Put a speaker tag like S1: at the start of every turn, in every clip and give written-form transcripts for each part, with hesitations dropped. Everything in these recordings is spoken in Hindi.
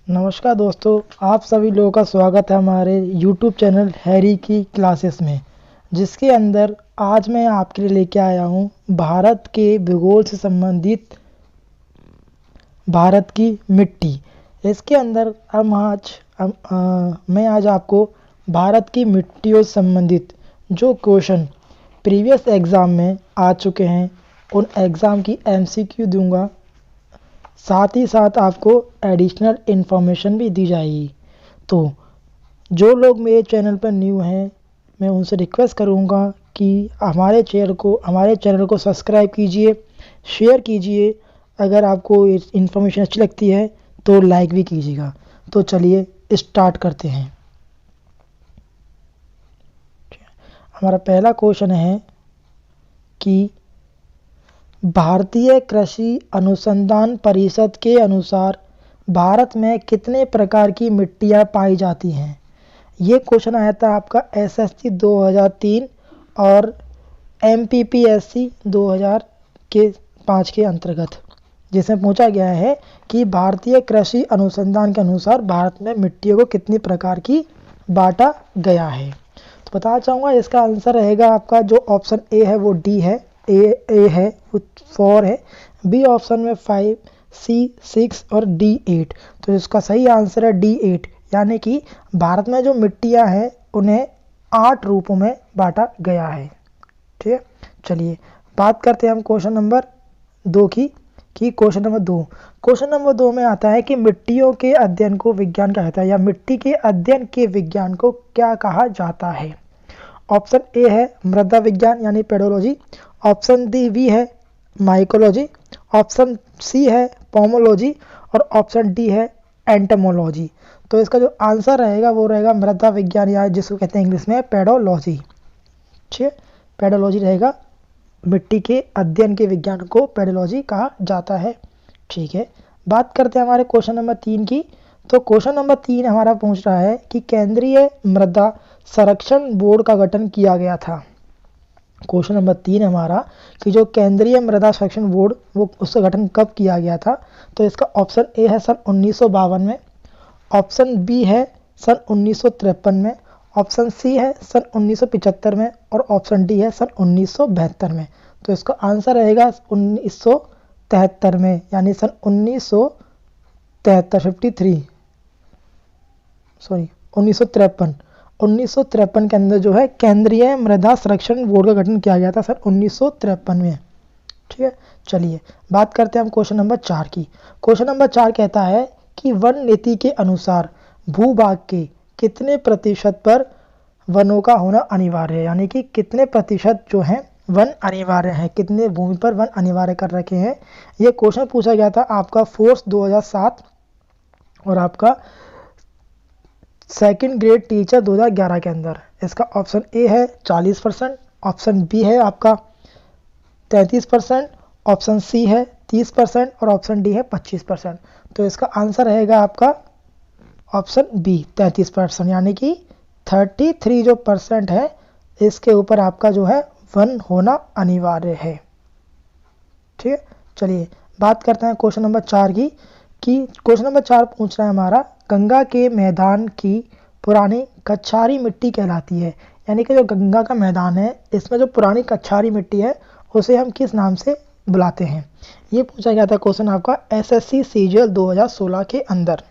S1: नमस्कार दोस्तों, आप सभी लोगों का स्वागत है हमारे YouTube चैनल हैरी की क्लासेस में, जिसके अंदर आज मैं आपके लिए लेके आया हूँ भारत के भूगोल से संबंधित भारत की मिट्टी। इसके अंदर मैं आज आपको भारत की मिट्टियों से संबंधित जो क्वेश्चन प्रीवियस एग्ज़ाम में आ चुके हैं उन एग्ज़ाम की MCQ दूंगा। साथ ही साथ आपको एडिशनल इन्फॉर्मेशन भी दी जाएगी। तो जो लोग मेरे चैनल पर न्यू हैं, मैं उनसे रिक्वेस्ट करूंगा कि हमारे चैनल को सब्सक्राइब कीजिए, शेयर कीजिए। अगर आपको इन्फॉर्मेशन अच्छी लगती है तो लाइक भी कीजिएगा। तो चलिए स्टार्ट करते हैं। हमारा पहला क्वेश्चन है कि भारतीय कृषि अनुसंधान परिषद के अनुसार भारत में कितने प्रकार की मिट्टियाँ पाई जाती हैं। ये क्वेश्चन आया था आपका SSC 2003 और MPPSC 2005 के अंतर्गत, जिसमें पूछा गया है कि भारतीय कृषि अनुसंधान के अनुसार भारत में मिट्टियों को कितनी प्रकार की बांटा गया है। तो बताना चाहूँगा इसका आंसर रहेगा आपका जो ऑप्शन ए है वो डी है, ए है, 4 है, बी ऑप्शन में 5, C 6 और D 8। तो इसका सही आंसर है D 8, यानी कि भारत में जो मिट्टियाँ हैं उन्हें 8 रूपों में बांटा गया है। ठीक है, चलिए बात करते हैं हम क्वेश्चन नंबर 2 की। क्वेश्चन नंबर 2 में आता है कि मिट्टियों के अध्ययन को विज्ञान क्या कहता है, या मिट्टी के अध्ययन के विज्ञान को क्या कहा जाता है। ऑप्शन ए है मृदा विज्ञान यानी पेडोलॉजी, ऑप्शन बी है माइकोलॉजी, ऑप्शन सी है पोमोलॉजी और ऑप्शन डी है एंटमोलॉजी। तो इसका जो आंसर रहेगा वो रहेगा मृदा विज्ञान, या जिसको कहते हैं इंग्लिश में पेडोलॉजी। ठीक है, पेडोलॉजी रहेगा, मिट्टी के अध्ययन के विज्ञान को पेडोलॉजी कहा जाता है। ठीक है, बात करते हैं हमारे क्वेश्चन नंबर 3 की। तो क्वेश्चन नंबर 3 हमारा पूछ रहा है कि केंद्रीय मृदा संरक्षण बोर्ड का गठन किया गया था। क्वेश्चन नंबर 3 हमारा कि जो केंद्रीय मृदा संरक्षण बोर्ड वो उसका गठन कब किया गया था। तो इसका ऑप्शन ए है सन 1952 में, ऑप्शन बी है सन 1953 में, ऑप्शन सी है सन 1975 में और ऑप्शन डी है सन 1972 में। तो इसका आंसर रहेगा 1973 में, यानी सन 1953 के अंदर जो है केंद्रीय मृदा संरक्षण बोर्ड का गठन किया गया था सन 1953 में। ठीक है, चलिए बात करते हैं हम क्वेश्चन नंबर 4 की। क्वेश्चन नंबर 4 कहता है कि वन नीति के अनुसार भूभाग के कितने प्रतिशत पर वनों का होना अनिवार्य है, यानी कि कितने प्रतिशत जो है वन अनिवार्य है, कितने भूमि पर वन अनिवार्य कर रखे हैं। ये क्वेश्चन पूछा गया था आपका फोर्स 2007 और आपका सेकंड ग्रेड टीचर 2011 के अंदर। इसका ऑप्शन ए है 40%, ऑप्शन बी है आपका 33%, ऑप्शन सी है 30% और ऑप्शन डी है 25%। तो इसका आंसर रहेगा आपका ऑप्शन बी 33%, यानी कि 33 जो % है इसके ऊपर आपका जो है वन होना अनिवार्य है। ठीक है, चलिए बात करते हैं क्वेश्चन नंबर 4 की। क्वेश्चन नंबर 4 पूछ रहा है हमारा गंगा के मैदान की पुरानी कछारी मिट्टी कहलाती है, यानी कि जो गंगा का मैदान है इसमें जो पुरानी कछारी मिट्टी है उसे हम किस नाम से बुलाते हैं। ये पूछा गया था क्वेश्चन आपका SSC CGL 2016 के अंदर।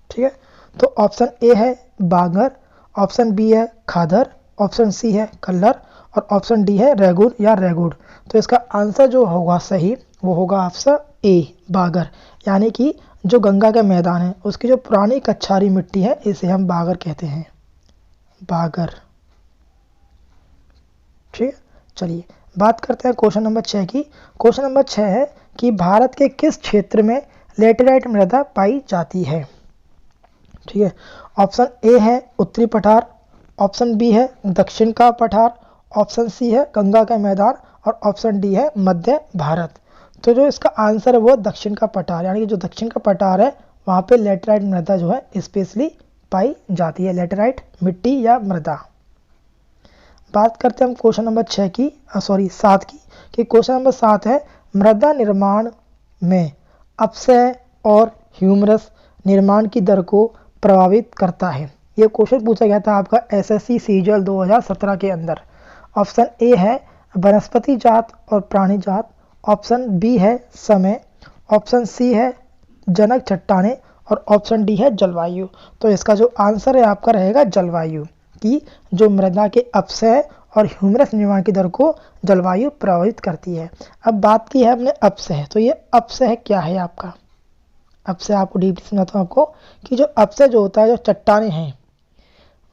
S1: ठीक है, तो ऑप्शन ए है बांगर, ऑप्शन बी है खादर, ऑप्शन सी है कल्लर और ऑप्शन डी है रेगुर या रेगुड़। तो इसका आंसर जो होगा सही वो होगा ऑप्शन ए बागर, यानी कि जो गंगा का मैदान है उसकी जो पुरानी कछारी मिट्टी है इसे हम बागर कहते हैं, बागर। ठीक है, चलिए बात करते हैं क्वेश्चन नंबर 6 की। क्वेश्चन नंबर 6 है कि भारत के किस क्षेत्र में लेटेराइट मृदा पाई जाती है। ठीक है, ऑप्शन ए है उत्तरी पठार, ऑप्शन बी है दक्षिण का पठार, ऑप्शन सी है गंगा का मैदान और ऑप्शन डी है मध्य भारत। तो जो इसका आंसर है वो दक्षिण का पठार, यानी कि जो दक्षिण का पठार है वहाँ पे लेटेराइट मृदा जो है स्पेशली पाई जाती है, लेटेराइट मिट्टी या मृदा। बात करते हैं हम क्वेश्चन नंबर 7 की। कि क्वेश्चन नंबर 7 है मृदा निर्माण में अपक्षय और ह्यूमरस निर्माण की दर को प्रभावित करता है? ये क्वेश्चन पूछा गया था आपका एसएससी सीजीएल 2017 के अंदर। ऑप्शन ए है वनस्पति जात और प्राणी जात, ऑप्शन बी है समय, ऑप्शन सी है जनक चट्टाने और ऑप्शन डी है जलवायु। तो इसका जो आंसर है आपका रहेगा जलवायु, कि जो मृदा के अपक्षय और ह्यूमरस निर्माण की दर को जलवायु प्रभावित करती है। अब बात की है हमने अपक्षय, तो ये अपक्षय क्या है आपका? अपक्षय आपको डीपली समझाता हूँ आपको कि जो अपक्षय जो होता है, जो चट्टाने हैं,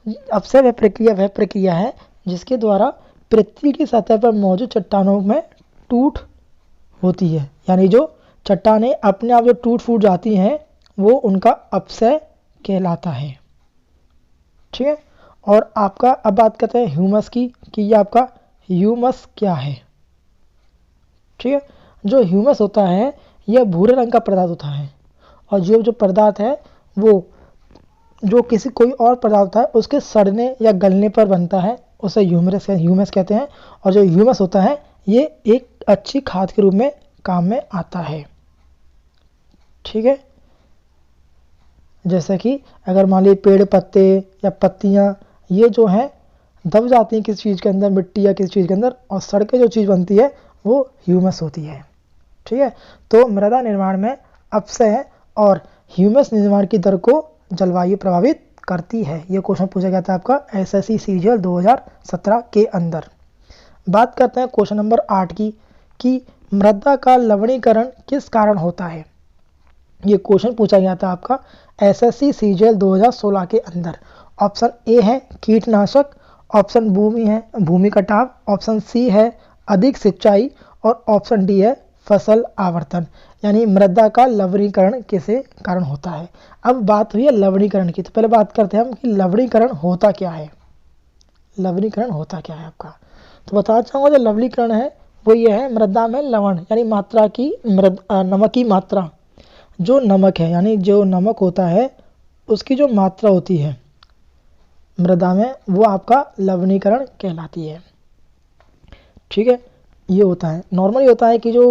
S1: अपक्षय वह प्रक्रिया है जिसके द्वारा पृथ्वी की सतह पर मौजूद चट्टानों में टूट होती है, यानी जो चट्टानें अपने आप जो टूट फूट जाती हैं वो उनका अपक्षय कहलाता है। ठीक है। और आपका अब बात करते हैं ह्यूमस की, कि ये आपका ह्यूमस क्या है। ठीक है। जो ह्यूमस होता है यह भूरे रंग का पदार्थ होता है, और जो पदार्थ है वो जो किसी कोई और पदार्थ होता है उसके सड़ने या गलने पर बनता है, उसे ह्यूमस कहते हैं। और जो ह्यूमस होता है ये एक अच्छी खाद के रूप में काम में आता है। ठीक है। जैसे कि अगर मान लीजिए पेड़ पत्ते या पत्तियां ये जो हैं दब जाती हैं किसी चीज़ के अंदर, मिट्टी या किसी चीज़ के अंदर, और सड़ के जो चीज़ बनती है वो ह्यूमस होती है। ठीक है। तो मृदा निर्माण में अपक्षय और ह्यूमस निर्माण की दर को जलवायु प्रभावित करती है। ये क्वेश्चन पूछा गया था आपका एसएससी सीजीएल 2017 के अंदर। बात करते हैं क्वेश्चन नंबर 8 की, कि मृदा का लवणीकरण किस कारण होता है। ये क्वेश्चन पूछा गया था आपका एसएससी सीजीएल 2016 के अंदर। ऑप्शन ए है कीटनाशक, ऑप्शन भूमि कटाव, ऑप्शन सी है अधिक सिंचाई और ऑप्शन डी है फसल आवर्तन। यानी मृदा का लवणीकरण किसे कारण होता है। अब बात हुई है लवणीकरण की, तो पहले बात करते हैं हम कि लवणीकरण होता क्या है। लवणीकरण होता क्या है आपका, तो बताना चाहूँगा जो लवणीकरण है वो ये है मृदा में लवण यानी मात्रा की नमक की मात्रा, जो नमक है यानी जो नमक होता है उसकी जो मात्रा होती है मृदा में वो आपका लवणीकरण कहलाती है। ठीक है। ये होता है नॉर्मली होता है कि जो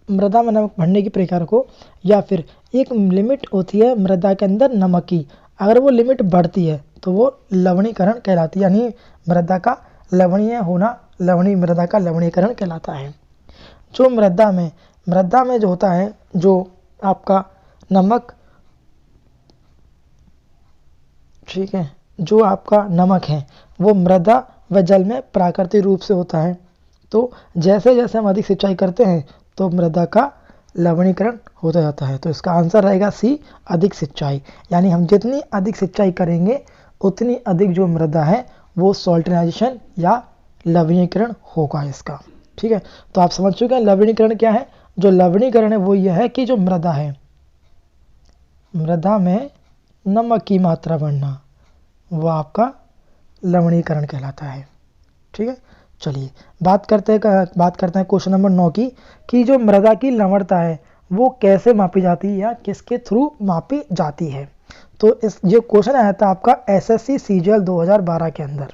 S1: मृदा में नमक भरने की प्रक्रिया को, या फिर एक लिमिट होती है मृदा के अंदर नमक की, अगर वो लिमिट बढ़ती है तो वो लवणीकरण कहलाती है, यानी मृदा का लवणीय होना मृदा का लवणीकरण कहलाता है। जो मृदा में जो होता है जो आपका नमक, ठीक है, जो आपका नमक है वो मृदा व जल में प्राकृतिक रूप से होता है। तो जैसे जैसे हम अधिक सिंचाई करते हैं तो मृदा का लवणीकरण होता जाता है। तो इसका आंसर रहेगा सी अधिक सिंचाई, यानी हम जितनी अधिक सिंचाई करेंगे उतनी अधिक जो मृदा है वो सॉल्टिनाइजेशन या लवणीकरण होगा इसका। ठीक है। तो आप समझ चुके हैं लवणीकरण क्या है। जो लवणीकरण है वो यह है कि जो मृदा है, मृदा में नमक की मात्रा बढ़ना, वो आपका लवणीकरण कहलाता है। ठीक है। चलिए बात करते हैं क्वेश्चन नंबर 9 की, कि जो मृदा की लवणता है वो कैसे मापी जाती है या किसके थ्रू मापी जाती है। तो ये क्वेश्चन आया था आपका एसएससी सीजीएल 2012 के अंदर।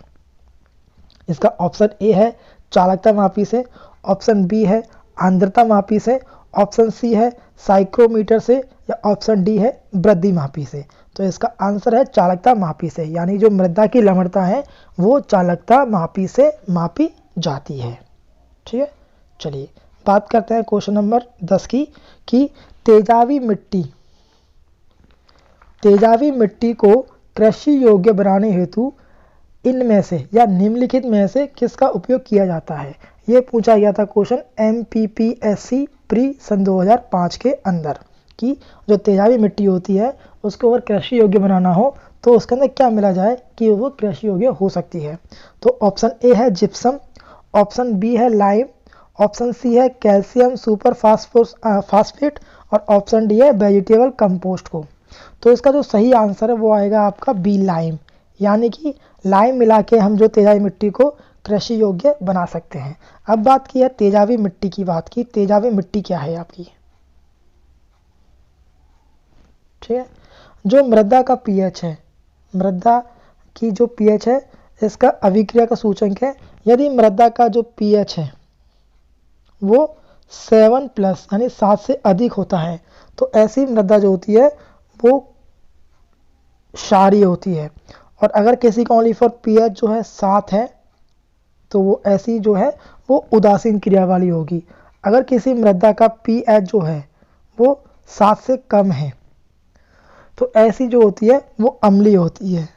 S1: इसका ऑप्शन ए है चालकता मापी से, ऑप्शन बी है आर्द्रता मापी से, ऑप्शन सी है साइक्रोमीटर से, या ऑप्शन डी है वृद्धि मापी से। तो इसका आंसर है चालकता मापी से, यानी जो मृदा की लवणता है वो चालकता मापी से मापी जाती है। ठीक है। चलिए बात करते हैं क्वेश्चन नंबर 10 की, कि तेजाबी मिट्टी को कृषि योग्य बनाने हेतु इनमें से या निम्नलिखित में से किसका उपयोग किया जाता है। ये पूछा गया था क्वेश्चन MPPSC प्री सन 2005 के अंदर, कि जो तेजाबी मिट्टी होती है उसको अगर कृषि योग्य बनाना हो तो उसके अंदर क्या मिला जाए कि वो कृषि योग्य हो सकती है। तो ऑप्शन ए है जिप्सम, ऑप्शन बी है लाइम, ऑप्शन सी है कैल्शियम सुपर फास्फेट और ऑप्शन डी है वेजिटेबल कंपोस्ट को। तो इसका जो सही आंसर है वो आएगा आपका बी लाइम, यानी कि लाइम मिला के हम जो तेजाबी मिट्टी को कृषि योग्य बना सकते हैं। अब बात की है तेजाबी मिट्टी की बात की, तेजाबी मिट्टी क्या है आपकी। ठीक है। जो मृदा का पीएच है, मृदा की जो पीएच है इसका अभिक्रिया का सूचक है। यदि मृदा का जो पीएच है वो 7+ यानी 7 से अधिक होता है तो ऐसी मृदा जो होती है वो क्षारीय होती है। और अगर किसी का ओनली फॉर पीएच जो है 7 है तो वो ऐसी जो है वो उदासीन क्रिया वाली होगी। अगर किसी मृदा का पीएच जो है वो 7 से कम है तो ऐसी जो होती है वो अम्लीय होती है,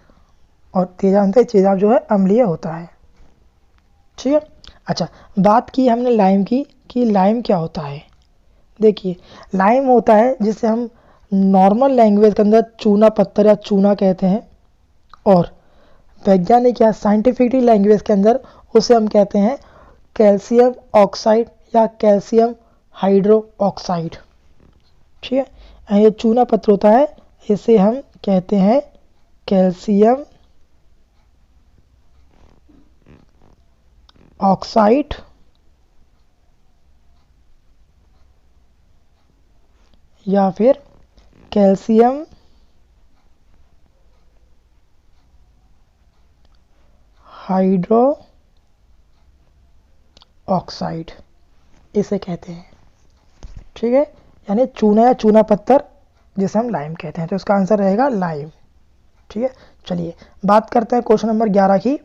S1: और तेजाब जो है अम्लीय होता है। ठीक है। अच्छा, बात की हमने लाइम की कि लाइम क्या होता है। देखिए, लाइम होता है जिसे हम नॉर्मल लैंग्वेज के अंदर चूना पत्थर या चूना कहते हैं, और वैज्ञानिक या साइंटिफिक लैंग्वेज के अंदर उसे हम कहते हैं कैल्शियम ऑक्साइड या कैल्शियम हाइड्रो ऑक्साइड। ठीक है, ये चूना पत्थर होता है, इसे हम कहते हैं कैल्शियम ऑक्साइड या फिर कैल्शियम हाइड्रो ऑक्साइड इसे कहते हैं। ठीक है, यानी चूना या चूना पत्थर जिसे हम लाइम कहते हैं, तो इसका आंसर रहेगा लाइम। ठीक है, चलिए बात करते हैं क्वेश्चन नंबर 11 की।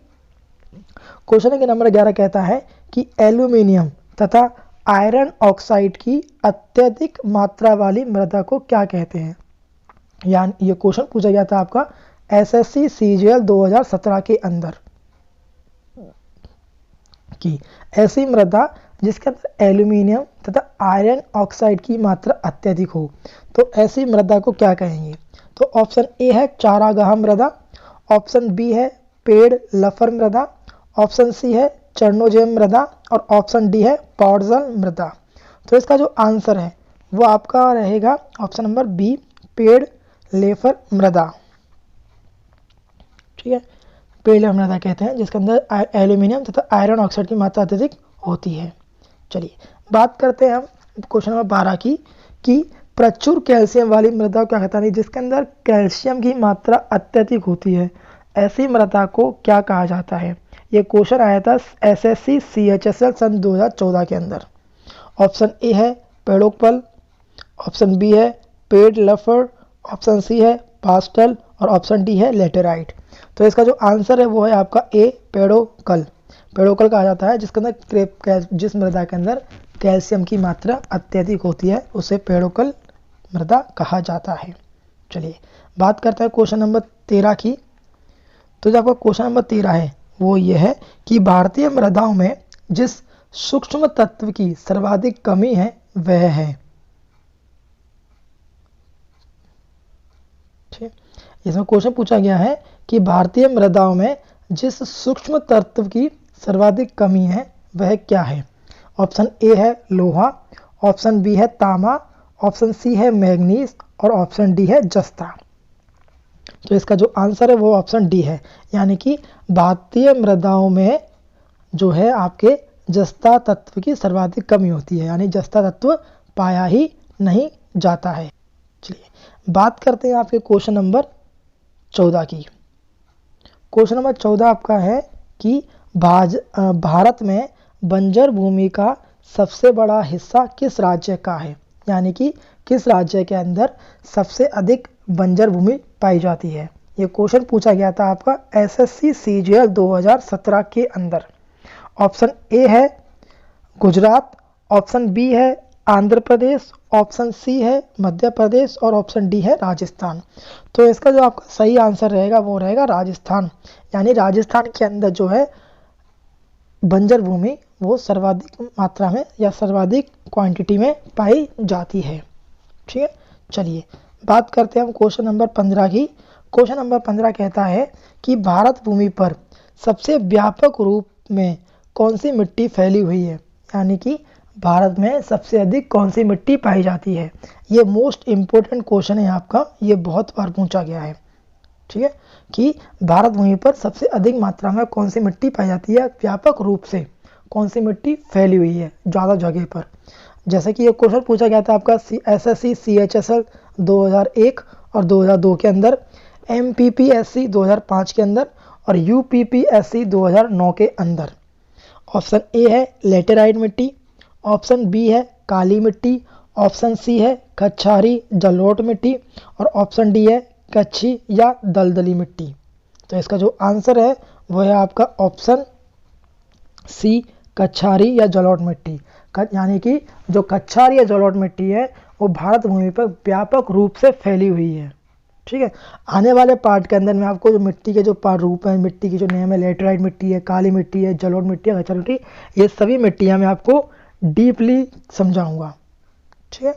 S1: क्वेश्चन के नंबर 11 कहता है कि एल्यूमिनियम तथा आयरन ऑक्साइड की अत्यधिक मात्रा वाली मृदा को क्या कहते हैं। यानी ये क्वेश्चन पूछा गया था आपका एसएससी सीजीएल 2017 के अंदर कि ऐसी मृदा जिसके अंदर एल्यूमिनियम तथा आयरन ऑक्साइड की मात्रा अत्यधिक हो तो ऐसी मृदा को क्या कहेंगे। तो ऑप्शन ए है चारागाह मृदा, ऑप्शन बी है पेड़ लफर मृदा, ऑप्शन सी है चर्नोजेम मृदा और ऑप्शन डी है पॉडजल मृदा। तो इसका जो आंसर है वो आपका रहेगा ऑप्शन नंबर बी, पेड़ लेफर मृदा। ठीक है, पेड़ लेफर मृदा कहते हैं जिसके अंदर एल्यूमिनियम तथा आयरन ऑक्साइड की मात्रा अत्यधिक होती है। चलिए बात करते हैं हम क्वेश्चन नंबर 12 की कि प्रचुर कैल्शियम वाली मृदा को क्या कहता है, जिसके अंदर कैल्शियम की मात्रा अत्यधिक होती है, ऐसी मृदा को क्या कहा जाता है। ये क्वेश्चन आया था एसएससी सीएचएसएल सन 2014 के अंदर। ऑप्शन ए है पेड़ोपल, ऑप्शन बी है पेड़ लफर, ऑप्शन सी है पास्टल और ऑप्शन डी है लेटेराइट। तो इसका जो आंसर है वो है आपका ए पेड़ोकल। पेड़ोकल कहा जाता है जिसके अंदर जिस मृदा के अंदर कैल्शियम की मात्रा अत्यधिक होती है उसे पेड़ोकल मृदा कहा जाता है। चलिए बात करते हैं क्वेश्चन नंबर 13 की। तो जो आपका क्वेश्चन नंबर 13 है वो ये है कि भारतीय मृदाओं में जिस सूक्ष्म तत्व की सर्वाधिक कमी है वह है। ठीक, इसमें क्वेश्चन पूछा गया है कि भारतीय मृदाओं में जिस सूक्ष्म तत्व की सर्वाधिक कमी है वह क्या है। ऑप्शन ए है लोहा, ऑप्शन बी है तांबा, ऑप्शन सी है मैग्नीज और ऑप्शन डी है जस्ता। तो इसका जो आंसर है वो ऑप्शन डी है, यानी कि भारतीय मृदाओं में जो है आपके जस्ता तत्व की सर्वाधिक कमी होती है, यानी जस्ता तत्व पाया ही नहीं जाता है। चलिए बात करते हैं आपके क्वेश्चन नंबर 14 की। क्वेश्चन नंबर 14 आपका है कि भारत में बंजर भूमि का सबसे बड़ा हिस्सा किस राज्य का है, यानी कि किस राज्य के अंदर सबसे अधिक बंजर भूमि पाई जाती है। ये क्वेश्चन पूछा गया था आपका एसएससी सीजीएल 2017 के अंदर। ऑप्शन ए है गुजरात, ऑप्शन बी है आंध्र प्रदेश, ऑप्शन सी है मध्य प्रदेश और ऑप्शन डी है राजस्थान। तो इसका जो आपका सही आंसर रहेगा वो रहेगा राजस्थान, यानी राजस्थान के अंदर जो है बंजर भूमि वो सर्वाधिक मात्रा में या सर्वाधिक क्वांटिटी में पाई जाती है। ठीक है, चलिए बात करते हैं हम क्वेश्चन नंबर 15 की। क्वेश्चन नंबर 15 कहता है कि भारत भूमि पर सबसे व्यापक रूप में कौन सी मिट्टी फैली हुई है, यानी कि भारत में सबसे अधिक कौन सी मिट्टी पाई जाती है। ये मोस्ट इम्पोर्टेंट क्वेश्चन है आपका, ये बहुत बार पूछा गया है। ठीक है, कि भारत भूमि पर सबसे अधिक मात्रा में कौन सी मिट्टी पाई जाती है, व्यापक रूप से कौन सी मिट्टी फैली हुई है ज़्यादा जगह पर। जैसे कि ये क्वेश्चन पूछा गया था आपका एसएससी सीएचएसएल 2001 और 2002 के अंदर, एमपीपीएससी 2005 के अंदर और यूपीपीएससी 2009 के अंदर। ऑप्शन ए है लेटेराइट मिट्टी, ऑप्शन बी है काली मिट्टी, ऑप्शन सी है कछारी जलोढ़ मिट्टी और ऑप्शन डी है कच्छी या दलदली मिट्टी। तो इसका जो आंसर है वो है आपका ऑप्शन सी कछारी या जलोढ़ मिट्टी। यानी कि जो कछारी या जलोढ़ मिट्टी है वो भारत भूमि पर व्यापक रूप से फैली हुई है। ठीक है, आने वाले पार्ट के अंदर मैं आपको जो मिट्टी के जो रूप है, मिट्टी की जो नेम है, लेटराइट मिट्टी है, काली मिट्टी है, जलोढ़ मिट्टी है, कछारी मिट्टी, ये सभी मिट्टियाँ मैं आपको डीपली समझाऊंगा। ठीक है,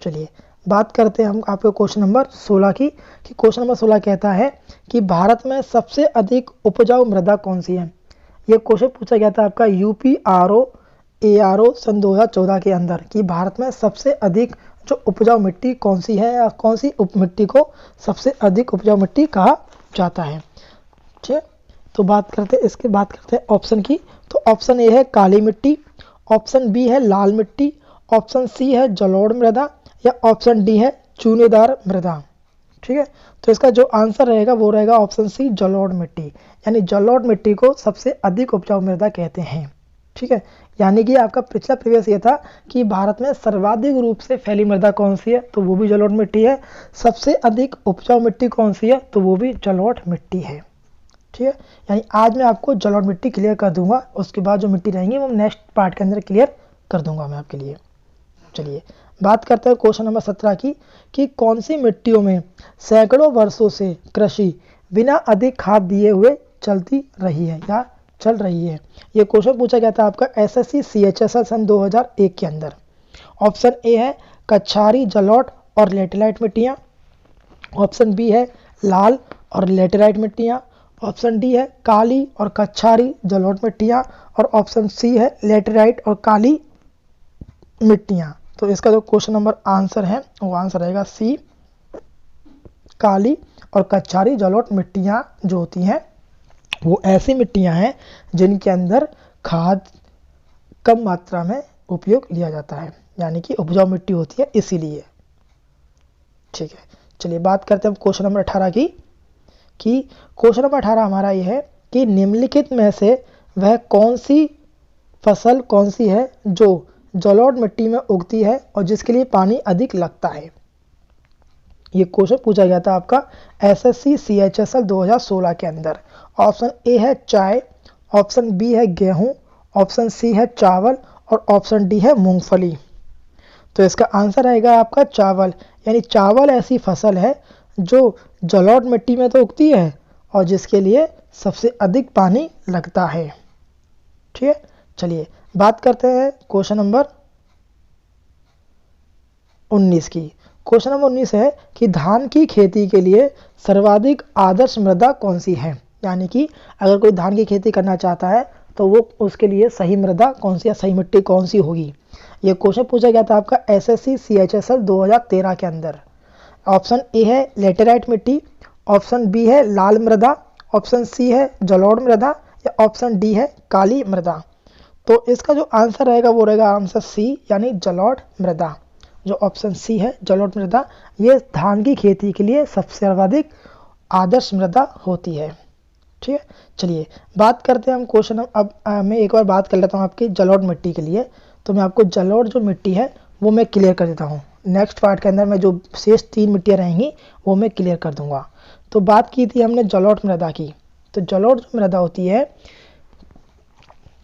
S1: चलिए बात करते हैं हम आपके क्वेश्चन नंबर 16 की। कि क्वेश्चन नंबर 16 कहता है कि भारत में सबसे अधिक उपजाऊ मृदा कौन सी है। ये क्वेश्चन पूछा गया था आपका UPRO ARO सन 2014 के अंदर कि भारत में सबसे अधिक जो उपजाऊ मिट्टी कौन सी है या कौन सी मिट्टी को सबसे अधिक उपजाऊ मिट्टी कहा जाता है। ठीक है, तो बात करते हैं ऑप्शन की। तो ऑप्शन ए है काली मिट्टी, ऑप्शन बी है लाल मिट्टी, ऑप्शन सी है जलोढ़ मृदा या ऑप्शन डी है चूनेदार मृदा। ठीक है, तो इसका जो आंसर रहेगा वो रहेगा ऑप्शन सी जलोढ़ मिट्टी। यानी जलोढ़ मिट्टी को सबसे अधिक उपजाऊ मृदा कहते हैं। ठीक है, यानी कि आपका पिछला प्रीवियस ये था कि भारत में सर्वाधिक रूप से फैली मृदा कौन सी है, तो वो भी जलोढ़ मिट्टी है। सबसे अधिक उपजाऊ मिट्टी कौन सी है, तो वो भी जलोढ़ मिट्टी है। ठीक है, यानी आज मैं आपको जलोढ़ मिट्टी क्लियर कर दूंगा, उसके बाद जो मिट्टी रहेंगी वो नेक्स्ट पार्ट के अंदर क्लियर कर दूंगा मैं आपके लिए। चलिए बात करते हैं क्वेश्चन नंबर 17 की कि कौन सी मिट्टियों में सैकड़ों वर्षों से कृषि बिना अधिक खाद दिए हुए चलती रही है या चल रही है। ये क्वेश्चन पूछा गया था आपका SSC CHSL सन 2001 के अंदर। ऑप्शन ए है कछारी जलोढ़ और लेटेराइट मिट्टियाँ, ऑप्शन बी है लाल और लेटेराइट मिट्टियाँ, ऑप्शन डी है काली और कछारी जलोढ़ मिट्टियाँ और ऑप्शन सी है लेटेराइट और काली मिट्टियाँ। तो इसका जो क्वेश्चन नंबर आंसर है वो आंसर रहेगा सी काली और कछारी जलोढ़ मिट्टियाँ जो होती हैं वो ऐसी मिट्टियाँ हैं जिनके अंदर खाद कम मात्रा में उपयोग लिया जाता है, यानी कि उपजाऊ मिट्टी होती है इसीलिए। ठीक है, चलिए बात करते हैं क्वेश्चन नंबर 18 की। कि क्वेश्चन नंबर 18 हमारा ये है कि निम्नलिखित में से वह कौन सी फसल कौन सी है जो जलोढ़ मिट्टी में उगती है और जिसके लिए पानी अधिक लगता है। ये क्वेश्चन पूछा गया था आपका SSC CHSL 2016 के अंदर। ऑप्शन ए है चाय, ऑप्शन बी है गेहूं, ऑप्शन सी है चावल और ऑप्शन डी है मूंगफली। तो इसका आंसर आएगा आपका चावल। यानी चावल ऐसी फसल है जो जलोढ़ मिट्टी में तो उगती है और जिसके लिए सबसे अधिक पानी लगता है। ठीक है, चलिए बात करते हैं क्वेश्चन नंबर 19 की। क्वेश्चन नंबर 19 है कि धान की खेती के लिए सर्वाधिक आदर्श मृदा कौन सी है। यानी कि अगर कोई धान की खेती करना चाहता है तो वो उसके लिए सही मृदा कौन सी या सही मिट्टी कौन सी होगी। ये क्वेश्चन पूछा गया था आपका SSC CHSL 2013 के अंदर। ऑप्शन ए है लेटेराइट मिट्टी, ऑप्शन बी है लाल मृदा, ऑप्शन सी है जलोढ़ मृदा या ऑप्शन डी है काली मृदा। तो इसका जो आंसर रहेगा वो रहेगा आंसर सी यानी जलोढ़ मृदा। जो ऑप्शन सी है जलोढ़ मृदा, ये धान की खेती के लिए सबसे सर्वाधिक आदर्श मृदा होती है। ठीक है, चलिए बात करते हैं हम क्वेश्चन। अब मैं एक बार बात कर लेता हूँ आपकी जलोढ़ मिट्टी के लिए। तो मैं आपको जलोढ़ जो मिट्टी है वो मैं क्लियर कर देता हूँ। नेक्स्ट पार्ट के अंदर मैं जो शेष 3 मिट्टियाँ रहेंगी वो मैं क्लियर कर दूंगा। तो बात की थी हमने जलोढ़ मृदा की। तो जलोढ़ जो मृदा होती है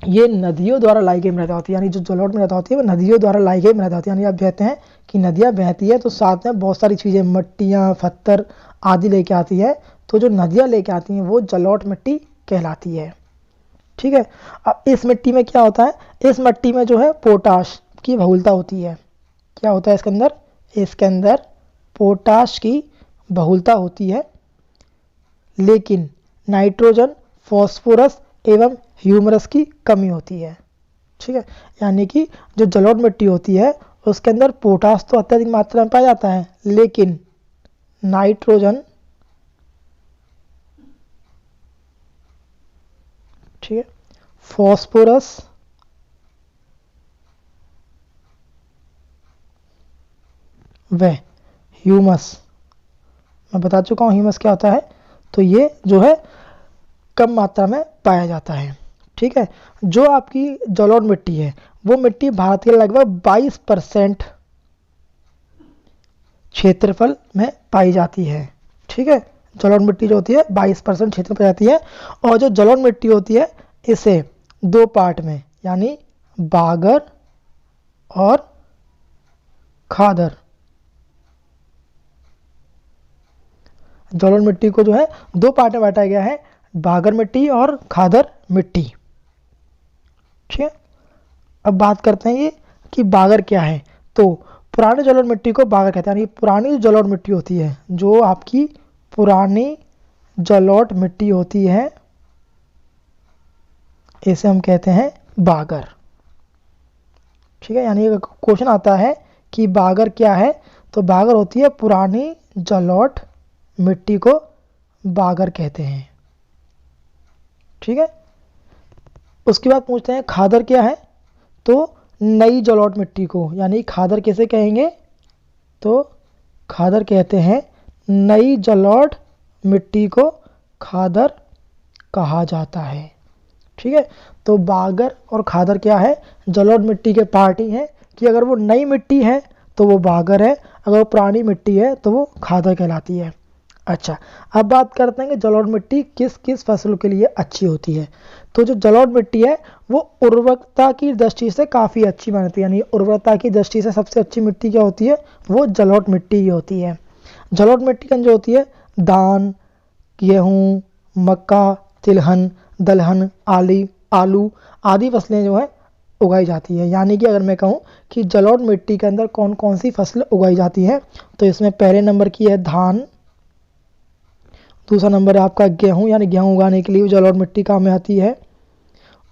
S1: ये नदियों द्वारा लाई गई मृदा होती है। यानी जो जलोढ़ मृदा होती है वो नदियों द्वारा लाई गई मृदा होती है। यानी आप कहते हैं कि नदियाँ बहती है तो साथ में बहुत सारी चीज़ें मट्टियाँ पत्थर आदि लेके आती है। तो जो नदियाँ लेके आती हैं वो जलोढ़ मिट्टी कहलाती है। ठीक है, अब इस मिट्टी में क्या होता है, इस मिट्टी में जो है पोटाश की बहुलता होती है। क्या होता है इसके अंदर, इसके अंदर पोटाश की बहुलता होती है, लेकिन नाइट्रोजन फॉस्फोरस एवं ह्यूमरस की कमी होती है। ठीक है, यानी कि जो जलोढ़ मिट्टी होती है उसके अंदर पोटाश तो अत्यधिक मात्रा में पाया जाता है, लेकिन नाइट्रोजन, ठीक है, फॉस्फोरस व ह्यूमस, मैं बता चुका हूँ ह्यूमस क्या होता है। तो ये जो है कम मात्रा में पाया जाता है। ठीक है, जो आपकी जलोढ़ मिट्टी है वो मिट्टी भारत के लगभग 22% क्षेत्रफल में पाई जाती है। ठीक है, जलोढ़ मिट्टी जो होती है 22% क्षेत्र में पाई जाती है। और जो जलोढ़ मिट्टी होती है इसे दो पार्ट में यानी बागर और खादर, जलोढ़ मिट्टी को जो है दो पार्ट में बांटा गया है, बागर मिट्टी और खादर मिट्टी। ठीक है, अब बात करते हैं ये कि बागर क्या है। तो पुरानी जलोढ़ मिट्टी को बागर कहते हैं, यानी पुरानी जो जलोढ़ मिट्टी होती है, जो आपकी पुरानी जलोढ़ मिट्टी होती है इसे हम कहते हैं बागर। ठीक है, यानी क्वेश्चन आता है कि बागर क्या है, तो बागर होती है पुरानी जलोढ़ मिट्टी को बागर कहते हैं। ठीक है, उसके बाद पूछते हैं खादर क्या है। तो नई जलोढ़ मिट्टी को, यानी खादर कैसे कहेंगे, तो खादर कहते हैं नई जलोढ़ मिट्टी को खादर कहा जाता है। ठीक है, तो बागर और खादर क्या है, जलोढ़ मिट्टी के पार्ट ही हैं कि अगर वो नई मिट्टी है तो वो बागर है, अगर वो पुरानी मिट्टी है तो वो खादर कहलाती है। अच्छा, अब बात करते हैं कि जलोढ़ मिट्टी किस किस फसलों के लिए अच्छी होती है। तो जो जलोढ़ मिट्टी है वो उर्वरकता की दृष्टि से काफ़ी अच्छी मानती है, यानी उर्वरकता की दृष्टि से सबसे अच्छी मिट्टी क्या होती है, वो जलोढ़ मिट्टी ही होती है। जलोढ़ मिट्टी के अंदर जो होती है धान, गेहूँ, मक्का, तिलहन, दलहन, आलू आदि फसलें जो है उगाई जाती है। यानी कि अगर मैं कहूँ कि जलोढ़ मिट्टी के अंदर कौन कौन सी फसलें उगाई जाती हैं, तो इसमें पहले नंबर की है धान, दूसरा नंबर है आपका गेहूं, यानी गेहूं उगाने के लिए जलोढ़ मिट्टी काम में आती है।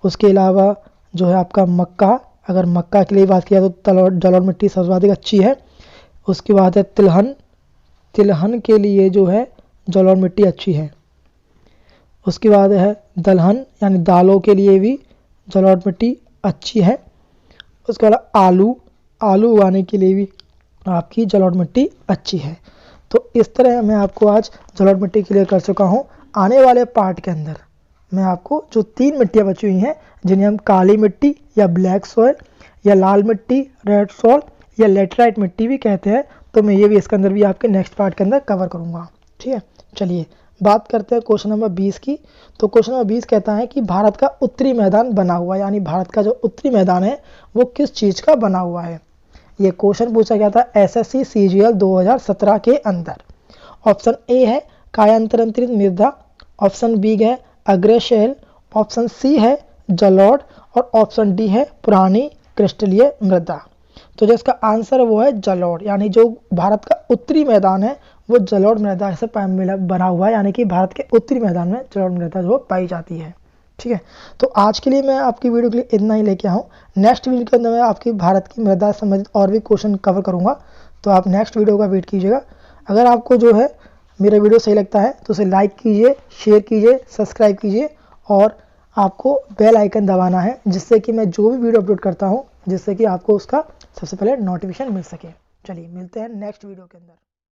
S1: उसके अलावा जो है आपका मक्का, अगर मक्का के लिए बात किया तो जलोढ़ मिट्टी सर्वाधिक अच्छी है। उसके बाद है तिलहन, तिलहन के लिए जो है जलोढ़ मिट्टी अच्छी है। उसके बाद है दलहन, यानी दालों के लिए भी जलोढ़ मिट्टी अच्छी है। उसके बाद आलू उगाने के लिए भी आपकी जलोढ़ मिट्टी अच्छी है। तो इस तरह मैं आपको आज जलोढ़ मिट्टी क्लियर कर चुका हूँ। आने वाले पार्ट के अंदर मैं आपको जो 3 मिट्टियाँ बची हुई हैं, जिन्हें हम काली मिट्टी या ब्लैक सॉइल या लाल मिट्टी, रेड सॉइल या लेटराइट मिट्टी भी कहते हैं, तो मैं ये भी इसके अंदर भी आपके नेक्स्ट पार्ट के अंदर कवर करूँगा। ठीक है, चलिए बात करते हैं क्वेश्चन नंबर 20 की। तो क्वेश्चन नंबर 20 कहता है कि भारत का उत्तरी मैदान बना हुआ है, यानी भारत का जो उत्तरी मैदान है वो किस चीज़ का बना हुआ है। ये क्वेश्चन पूछा गया था एसएससी सीजीएल 2017 के अंदर। ऑप्शन ए है कायांतरित मृदा, ऑप्शन बी है अग्रशैल, ऑप्शन सी है जलोढ़ और ऑप्शन डी है पुरानी क्रिस्टलीय मृदा। तो जो इसका आंसर है वो है जलोढ़, यानी जो भारत का उत्तरी मैदान है वो जलोढ़ मृदा से बना हुआ है, यानी कि भारत के उत्तरी मैदान में जलोढ़ मृदा जो पाई जाती है। ठीक है, तो आज के लिए मैं आपकी वीडियो के लिए इतना ही लेके आऊँ। नेक्स्ट वीडियो के अंदर मैं आपकी भारत की मृदा से संबंधित और भी क्वेश्चन कवर करूँगा, तो आप नेक्स्ट वीडियो का वेट कीजिएगा। अगर आपको जो है मेरा वीडियो सही लगता है तो उसे लाइक कीजिए, शेयर कीजिए, सब्सक्राइब कीजिए और आपको बेल आइकन दबाना है, जिससे कि मैं जो भी वीडियो अपलोड करता हूँ जिससे कि आपको उसका सबसे पहले नोटिफिकेशन मिल सके। चलिए मिलते हैं नेक्स्ट वीडियो के अंदर।